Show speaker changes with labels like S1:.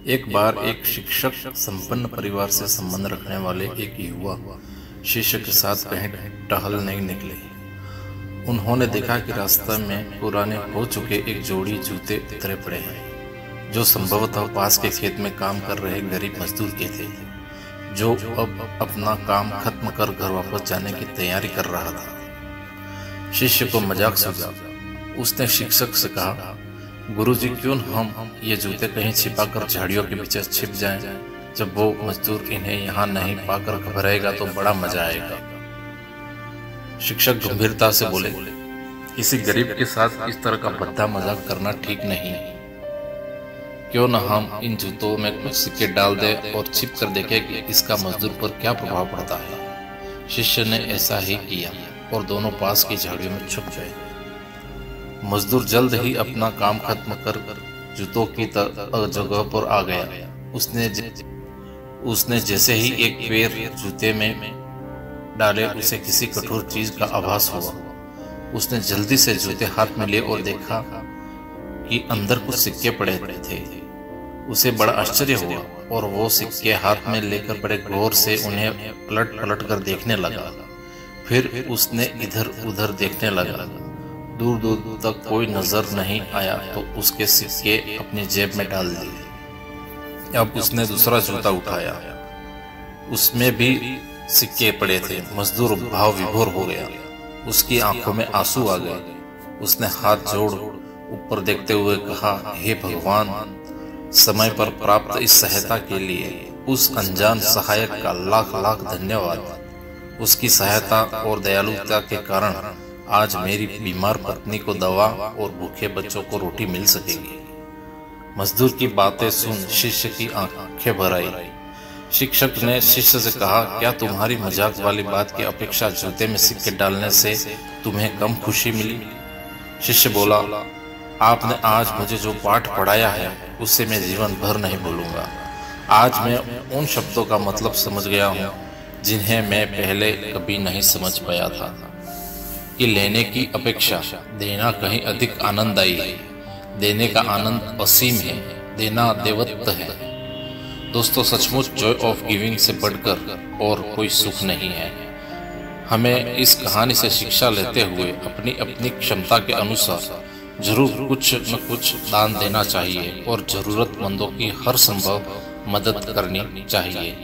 S1: एक बार एक शिक्षक संपन्न परिवार से संबंध रखने वाले एक युवा शिष्य के साथ कहीं टहलने निकले। उन्होंने देखा कि रास्ते में पुराने हो चुके एक जोड़ी जूते उतरे पड़े हैं, जो संभवतः पास के खेत में काम कर रहे गरीब मजदूर के थे, जो अब अपना काम खत्म कर घर वापस जाने की तैयारी कर रहा था। शिष्य को मजाक सूझा। उसने शिक्षक से कहा, गुरुजी, क्यों हम ये जूते कहीं छिपाकर झाड़ियों के पीछे छिप जाएं? जब वो मजदूर इन्हें यहाँ नहीं पाकर घबराएगा तो बड़ा मजा आएगा। शिक्षक गंभीरता से बोले, किसी गरीब के साथ इस तरह का भद्दा मजाक करना ठीक नहीं। क्यों न हम इन जूतों में कुछ सिक्के डाल दें और छिप कर देखें कि इसका मजदूर पर क्या प्रभाव पड़ता है। शिष्य ने ऐसा ही किया और दोनों पास की झाड़ियों में छुप गए। मजदूर जल्द ही अपना काम खत्म कर जूतों की जगह पर आ गया। उसने जैसे ही एक पैर जूते में डाले, उसे किसी कठोर चीज का आभास हुआ। उसने जल्दी से जूते हाथ में लिए और देखा कि अंदर कुछ सिक्के पड़े थे। उसे बड़ा आश्चर्य हुआ और वो सिक्के हाथ में लेकर बड़े गौर से उन्हें पलट पलट कर देखने लगा। फिर उसने इधर उधर देखने लगा। दूर दूर तक कोई नजर नहीं आया तो उसके सिक्के अपनी जेब में डाल दिए। अब उसने दूसरा जूता उठाया, उसमें भी सिक्के पड़े थे। मजदूर भाव विभोर हो गया, उसकी आंखों में आंसू आ गए। उसने हाथ जोड़ ऊपर देखते हुए कहा, हे भगवान, समय पर प्राप्त इस सहायता के लिए उस अनजान सहायक का लाख लाख धन्यवाद। उसकी सहायता और दयालुता के कारण आज मेरी बीमार पत्नी को दवा और भूखे बच्चों को रोटी मिल सकेगी। मजदूर की बातें सुन शिष्य की आंखें भर आई। शिक्षक ने शिष्य से कहा, क्या तुम्हारी मजाक वाली बात की अपेक्षा जूते में सिक्के डालने से तुम्हें कम खुशी मिली? शिष्य बोला, आपने आज मुझे जो पाठ पढ़ाया है उससे मैं जीवन भर नहीं भूलूंगा। आज मैं उन शब्दों का मतलब समझ गया हूँ जिन्हें मैं पहले कभी नहीं समझ पाया था, कि लेने की अपेक्षा देना कहीं अधिक आनंददायी है। देने का आनंद असीम है, देना देवत्व है। दोस्तों, सचमुच जॉय ऑफ गिविंग से बढ़कर और कोई सुख नहीं है। हमें इस कहानी से शिक्षा लेते हुए अपनी अपनी क्षमता के अनुसार जरूर कुछ न कुछ दान देना चाहिए और जरूरतमंदों की हर संभव मदद करनी चाहिए।